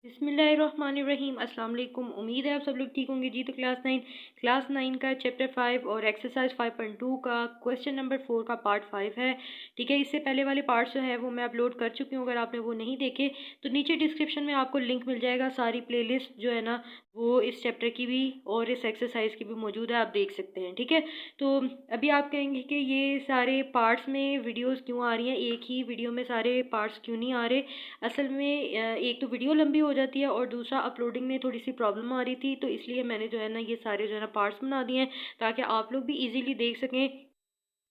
बिस्मिल्लाहिर्रहमानिर्रहीम। अस्सलाम वालेकुम। उम्मीद है आप सब लोग ठीक होंगे जी। तो क्लास 9 का चैप्टर 5 और एक्सरसाइज 5.2 का क्वेश्चन नंबर 4 का पार्ट 5 है। ठीक है, इससे पहले वाले पार्ट्स जो है वो मैं अपलोड कर चुकी हूँ। अगर आपने वो नहीं देखे तो नीचे डिस्क्रिप्शन में आपको लिंक मिल जाएगा। सारी प्लेलिस्ट जो है ना वो इस चैप्टर की भी और इस एक्सरसाइज की भी मौजूद है, आप देख सकते हैं। ठीक है, तो अभी आप कहेंगे कि ये सारे पार्ट्स में वीडियोज़ क्यों आ रही हैं, एक ही वीडियो में सारे पार्ट्स क्यों नहीं आ रहे। असल में एक तो वीडियो लंबी हो जाती है और दूसरा अपलोडिंग में थोड़ी सी प्रॉब्लम आ रही थी, तो इसलिए मैंने जो है ना ये सारे जो है ना पार्ट्स बना दिए हैं ताकि आप लोग भी इजीली देख सकें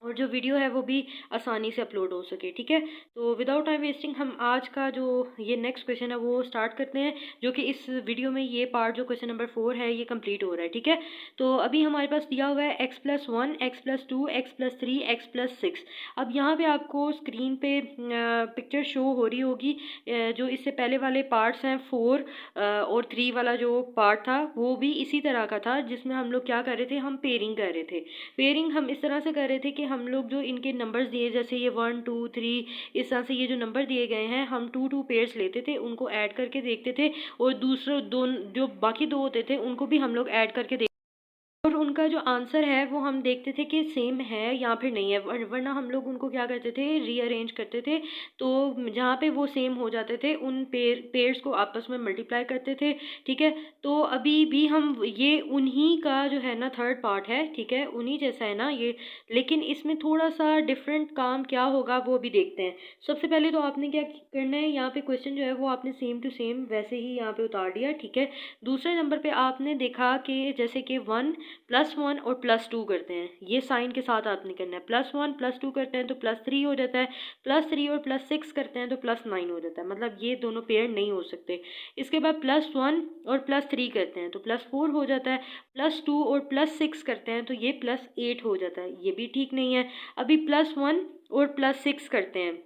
और जो वीडियो है वो भी आसानी से अपलोड हो सके। ठीक है, तो विदाउट टाइम वेस्टिंग हम आज का जो ये नेक्स्ट क्वेश्चन है वो स्टार्ट करते हैं, जो कि इस वीडियो में ये पार्ट जो क्वेश्चन नंबर 4 है ये कंप्लीट हो रहा है। ठीक है, तो अभी हमारे पास दिया हुआ है x+1, x+2, x+3, x+6। अब यहाँ पे आपको स्क्रीन पे पिक्चर शो हो रही होगी। जो इससे पहले वाले पार्ट्स हैं 4 और 3 वाला जो पार्ट था वो भी इसी तरह का था, जिसमें हम लोग क्या कर रहे थे, हम पेयरिंग कर रहे थे। पेयरिंग हम इस तरह से कर रहे थे कि हम लोग जो इनके नंबर्स दिए, जैसे ये 1 2 3, इस तरह से ये जो नंबर दिए गए हैं हम 2 पेयर्स लेते थे, उनको ऐड करके देखते थे और दूसरे दो जो बाकी दो होते थे उनको भी हम लोग ऐड करके और उनका जो आंसर है वो हम देखते थे कि सेम है या फिर नहीं है, वरना हम लोग उनको क्या करते थे, रीअरेंज करते थे। तो जहाँ पे वो सेम हो जाते थे उन पेयर्स को आपस में मल्टीप्लाई करते थे। ठीक है, तो अभी भी हम ये उन्हीं का जो है ना थर्ड पार्ट है। ठीक है, उन्हीं जैसा है ना ये, लेकिन इसमें थोड़ा सा डिफरेंट काम क्या होगा वो भी देखते हैं। सबसे पहले तो आपने क्या करना है, यहाँ पे क्वेश्चन जो है वो आपने सेम टू सेम वैसे ही यहाँ पे उतार दिया। ठीक है, दूसरे नंबर पे आपने देखा कि जैसे कि 1+1 और +2 करते हैं, ये साइन के साथ आपने करना है। +1 +2 करते हैं तो +3 हो जाता है, +3 और +6 करते हैं तो +9 हो जाता है। मतलब ये दोनों पेयर नहीं हो सकते। इसके बाद +1 और +3 करते हैं तो +4 हो जाता है, +2 और +6 करते हैं तो ये +8 हो जाता है, ये भी ठीक नहीं है। अभी +1 और +6 करते हैं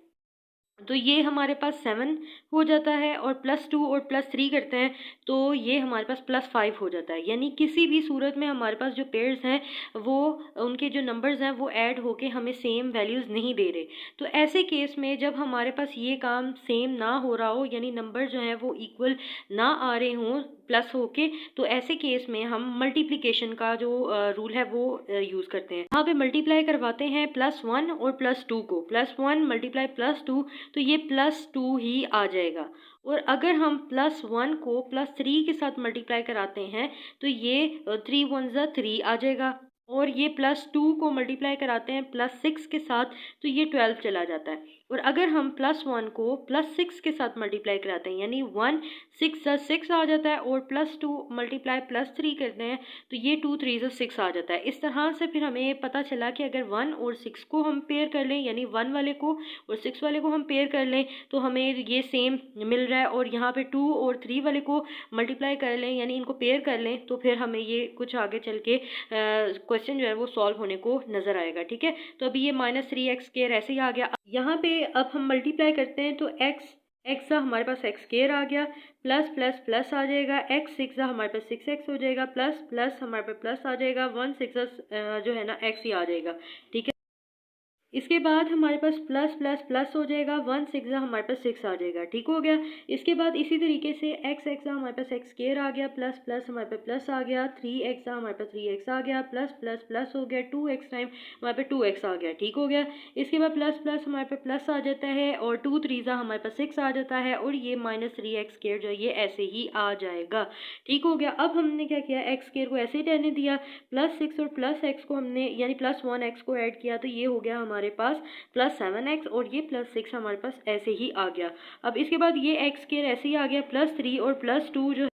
तो ये हमारे पास 7 हो जाता है, और +2 और +3 करते हैं तो ये हमारे पास +5 हो जाता है। यानी किसी भी सूरत में हमारे पास जो पेयर्स हैं वो उनके जो नंबर्स हैं वो ऐड होके हमें सेम वैल्यूज़ नहीं दे रहे। तो ऐसे केस में जब हमारे पास ये काम सेम ना हो रहा हो, यानी नंबर जो हैं वो इक्वल ना आ रहे हों प्लस होके, तो ऐसे केस में हम मल्टीप्लिकेशन का जो रूल है वो यूज़ करते हैं। यहाँ पे मल्टीप्लाई करवाते हैं +1 और +2 को, +1 मल्टीप्लाई +2 तो ये +2 ही आ जाएगा। और अगर हम +1 को +3 के साथ मल्टीप्लाई कराते हैं तो ये 3 1 3 आ जाएगा। और ये +2 को मल्टीप्लाई कराते हैं +6 के साथ तो ये 12 चला जाता है। और अगर हम +1 को +6 के साथ मल्टीप्लाई कराते हैं, यानी 1 6 6 आ जाता है, और +2 मल्टीप्लाई +3 करते हैं तो ये 2 3 6 आ जाता है। इस तरह से फिर हमें पता चला कि अगर 1 और 6 को हम पेयर कर लें, यानी 1 वाले को और 6 वाले को हम पेयर कर लें तो हमें ये सेम मिल रहा है। और यहाँ पे 2 और 3 वाले को मल्टीप्लाई कर लें, यानी इनको पेयर कर लें, तो फिर हमें ये कुछ आगे चल के क्वेश्चन जो है वो सॉल्व होने को नज़र आएगा। ठीक है, तो अभी ये -3x² ऐसे ही आ गया। यहाँ पे अब हम मल्टीप्लाई करते हैं तो x हमारे पास x² आ गया, प्लस प्लस प्लस आ जाएगा, x6 हमारे पास 6x हो जाएगा, प्लस प्लस हमारे पास प्लस आ जाएगा, 1 6 जो है ना x ही आ जाएगा। ठीक है, इसके बाद हमारे पास प्लस प्लस प्लस हो जाएगा, 1 6 हमारे पास 6 आ जाएगा। ठीक हो गया। इसके बाद इसी तरीके से x हमारे पास x² आ गया, प्लस प्लस हमारे पास प्लस आ गया, 3x हमारे पास 3x आ गया, प्लस प्लस प्लस हो गया, 2x टाइम हमारे पास 2x आ गया। ठीक हो गया। इसके बाद प्लस प्लस हमारे पास प्लस आ जाता है, और 2 3 हमारे पास 6 आ जाता है, और ये -3x² जो ये ऐसे ही आ जाएगा। ठीक हो गया। अब हमने क्या किया, x² को ऐसे ही रहने दिया, +6 और +x को हमने यानी +1x को ऐड किया तो ये हो गया हमारे पास +7x, और ये +6 हमारे पास ऐसे ही आ गया। अब इसके बाद ये x² ऐसे ही आ गया, +3 और +2 जो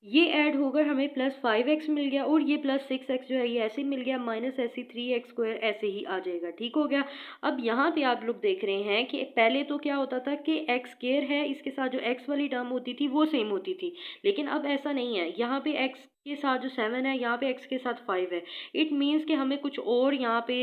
ये ऐड होकर हमें +5x मिल गया, और ये +6x जो है ये ऐसे ही मिल गया, माइनस ऐसे 3x² ऐसे ही आ जाएगा। ठीक हो गया। अब यहाँ पे आप लोग देख रहे हैं कि पहले तो क्या होता था कि x² है, इसके साथ जो x वाली टर्म होती थी वो सेम होती थी, लेकिन अब ऐसा नहीं है। यहाँ पे x के साथ जो 7 है, यहाँ पे x के साथ 5 है। इट मीन्स कि हमें कुछ और यहाँ पे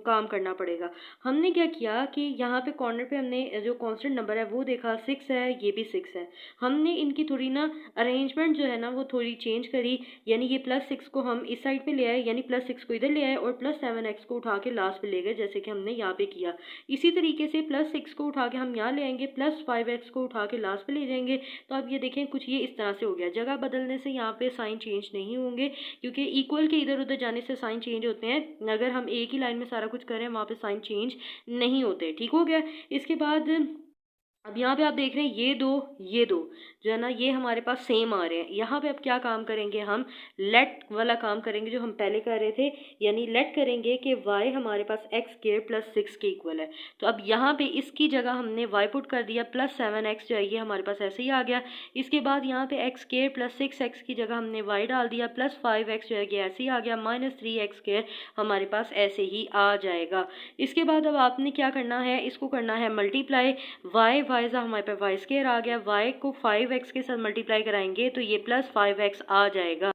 काम करना पड़ेगा। हमने क्या किया कि यहाँ पे कॉर्नर पे हमने जो कांस्टेंट नंबर है वो देखा, 6 है, ये भी 6 है। हमने इनकी थोड़ी ना अरेंजमेंट जो है ना वो थोड़ी चेंज करी, यानी ये +6 को हम इस साइड पे ले आए, यानी +6 को इधर ले आए और +7x को उठा के लास्ट पे ले गए, जैसे कि हमने यहाँ पे किया। इसी तरीके से +6 को उठा के हम यहाँ ले आएंगे, +5x को उठा के लास्ट पे ले जाएंगे। तो अब ये देखें कुछ ये इस तरह से हो गया। जगह बदलने से यहाँ पे साइन चेंज नहीं होंगे, क्योंकि इक्वल के इधर उधर जाने से साइन चेंज होते हैं। अगर हम एक ही लाइन में सारा कुछ करें वहाँ पे साइन चेंज नहीं होते। ठीक हो गया। इसके बाद अब यहाँ पे आप देख रहे हैं ये दो जो है ना ये हमारे पास सेम आ रहे हैं। यहाँ पे अब क्या काम करेंगे, हम लेट वाला काम करेंगे जो हम पहले कर रहे थे, यानी लेट करेंगे कि y हमारे पास x² + 6 के इक्वल है। तो अब यहाँ पे इसकी जगह हमने y पुट कर दिया, +7x जो है ये हमारे पास ऐसे ही आ गया। इसके बाद यहाँ पे x² + 6x की जगह हमने y डाल दिया, +5x जो है ये ऐसे ही आ गया, -3x² हमारे पास ऐसे ही आ जाएगा। इसके बाद अब आपने क्या करना है, इसको करना है मल्टीप्लाई। y हमारे पास y² आ गया, y को 5x के साथ मल्टीप्लाई कराएंगे तो ये +5x आ जाएगा।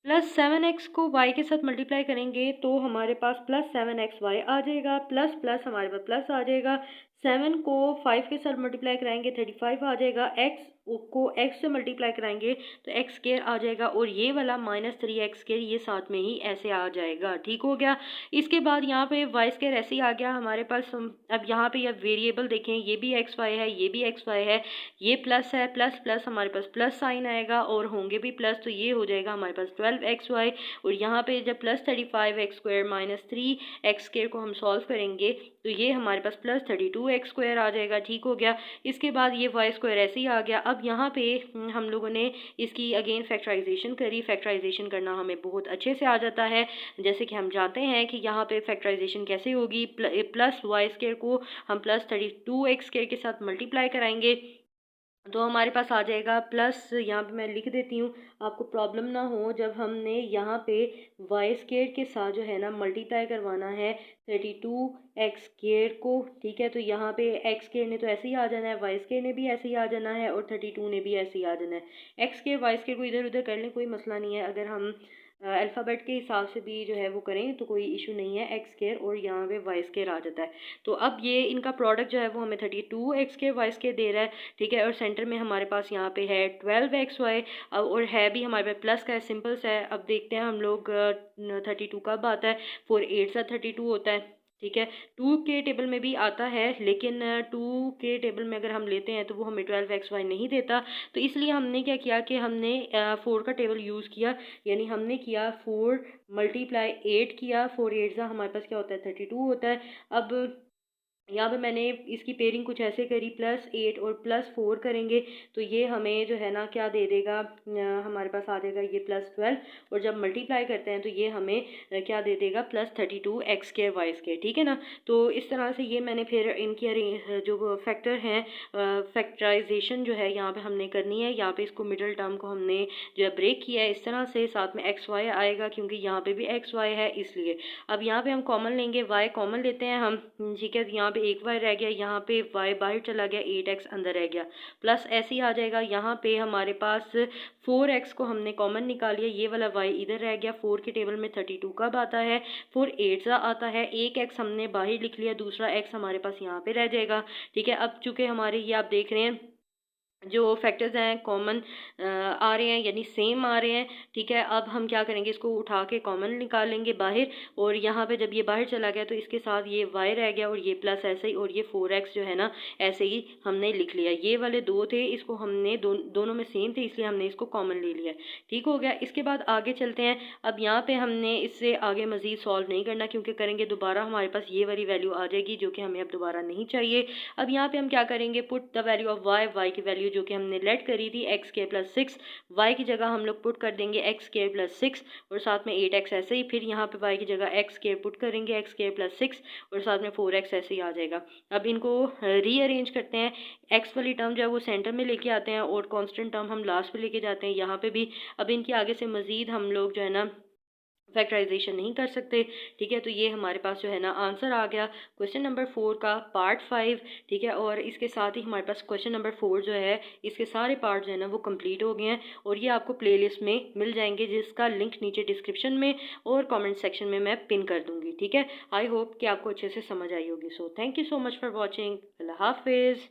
+7x को y के साथ मल्टीप्लाई करेंगे तो हमारे पास +7xy आ जाएगा, प्लस प्लस हमारे पास प्लस आ जाएगा। 7 को 5 के साथ मल्टीप्लाई कराएंगे 35 आ जाएगा। x को x से मल्टीप्लाई कराएंगे तो x² आ जाएगा, और ये वाला -3x² ये साथ में ही ऐसे आ जाएगा। ठीक हो गया। इसके बाद यहाँ पे y² ऐसे ही आ गया हमारे पास। अब यहाँ पे यह वेरिएबल देखें, ये भी xy है, ये भी xy है, ये प्लस है, प्लस प्लस हमारे पास प्लस साइन आएगा और होंगे भी प्लस, तो ये हो जाएगा हमारे पास 12xy। और यहाँ पे जब +35x² - 3x² को हम सॉल्व करेंगे तो ये हमारे पास +32x² आ जाएगा। ठीक हो गया। इसके बाद ये y² ऐसे ही आ गया। अब यहाँ पे हम लोगों ने इसकी अगेन फैक्टराइजेशन करी। फैक्टराइजेशन करना हमें बहुत अच्छे से आ जाता है, जैसे कि हम जानते हैं कि यहाँ पे फैक्टराइजेशन कैसे होगी। +y² को हम +32x² के साथ मल्टीप्लाई कराएंगे तो हमारे पास आ जाएगा प्लस, यहाँ पे मैं लिख देती हूँ आपको प्रॉब्लम ना हो। जब हमने यहाँ पे y² के साथ जो है ना मल्टीप्लाई करवाना है 32x² को, ठीक है, तो यहाँ पे x² ने तो ऐसे ही आ जाना है, y² ने भी ऐसे ही आ जाना है और 32 ने भी ऐसे ही आ जाना है। x² y² को इधर उधर कर लें, कोई मसला नहीं है। अगर हम अल्फ़ाबेट के हिसाब से भी जो है वो करें तो कोई इशू नहीं है। x² और यहाँ पे y² आ जाता है। तो अब ये इनका प्रोडक्ट जो है वो हमें 32x² y² दे रहा है, ठीक है। और सेंटर में हमारे पास यहाँ पे है 12xy, अब और है भी हमारे पास प्लस का है, सिंपल सा है। अब देखते हैं हम लोग 32 कब आता है। 4 8 सा 32 होता है, ठीक है। 2 के टेबल में भी आता है, लेकिन 2 के टेबल में अगर हम लेते हैं तो वो हमें 12xy नहीं देता। तो इसलिए हमने क्या किया कि हमने 4 का टेबल यूज़ किया, यानी हमने किया 4 × 8 किया। 4 8 हमारे पास क्या होता है 32 होता है। अब यहाँ पे मैंने इसकी पेयरिंग कुछ ऐसे करी, +8 और +4 करेंगे तो ये हमें जो है ना क्या दे देगा, हमारे पास आ जाएगा ये +12, और जब मल्टीप्लाई करते हैं तो ये हमें क्या दे देगा +32x² y², ठीक है ना। तो इस तरह से ये मैंने फिर इनकी जो फैक्टर हैं फैक्टराइजेशन जो है यहाँ पे हमने करनी है। यहाँ पे इसको मिडल टर्म को हमने जो है ब्रेक किया है इस तरह से, साथ में xy आएगा क्योंकि यहाँ पे भी xy है इसलिए। अब यहाँ पे हम कॉमन लेंगे, y कॉमन लेते हैं हम, ठीक है। यहाँ पे एक y रह गया, यहाँ पे y बाहर चला गया, 8x अंदर रह गया, प्लस ऐसे ही आ जाएगा। यहाँ पे हमारे पास 4x को हमने कॉमन निकाल लिया, ये वाला y इधर रह गया। 4 के टेबल में 32 कब आता है, 4 8 आता है। एक x हमने बाहर लिख लिया, दूसरा x हमारे पास यहाँ पे रह जाएगा, ठीक है। अब चूँकि हमारे ये आप देख रहे हैं जो फैक्टर्स हैं कॉमन आ रहे हैं, यानी सेम आ रहे हैं, ठीक है। अब हम क्या करेंगे, इसको उठा के कॉमन निकाल लेंगे बाहर, और यहाँ पे जब ये बाहर चला गया तो इसके साथ ये y रह गया और ये प्लस ऐसे ही, और ये 4x जो है ना ऐसे ही हमने लिख लिया। ये वाले 2 थे, इसको हमने दोनों में सेम थे इसलिए हमने इसको कॉमन ले लिया, ठीक हो गया। इसके बाद आगे चलते हैं। अब यहाँ पे हमने इससे आगे मज़ीद सॉल्व नहीं करना, क्योंकि करेंगे दोबारा हमारे पास ये वाली वैल्यू आ जाएगी जो कि हमें अब दोबारा नहीं चाहिए। अब यहाँ पे हम क्या करेंगे, put the value of y की वैल्यू जो कि हमने लेट करी थी x² + 6, y की जगह हम लोग पुट कर देंगे x² + 6 और साथ में 8x ऐसे ही। फिर यहाँ पे y की जगह x² पुट करेंगे x² + 6 और साथ में 4x ऐसे ही आ जाएगा। अब इनको रीअरेंज करते हैं, x वाली टर्म जो है वो सेंटर में लेके आते हैं और कांस्टेंट टर्म हम लास्ट पे लेके जाते हैं यहाँ पे भी। अब इनके आगे से मज़ीद हम लोग जो है ना फैक्टराइजेशन नहीं कर सकते, ठीक है। तो ये हमारे पास जो है ना आंसर आ गया क्वेश्चन नंबर 4 का पार्ट 5, ठीक है। और इसके साथ ही हमारे पास क्वेश्चन नंबर 4 जो है इसके सारे पार्ट जो है ना वो कंप्लीट हो गए हैं, और ये आपको प्लेलिस्ट में मिल जाएंगे जिसका लिंक नीचे डिस्क्रिप्शन में और कमेंट सेक्शन में मैं पिन कर दूँगी, ठीक है। आई होप कि आपको अच्छे से समझ आई होगी। So thank you so much for watching. अल्लाह हाफिज़।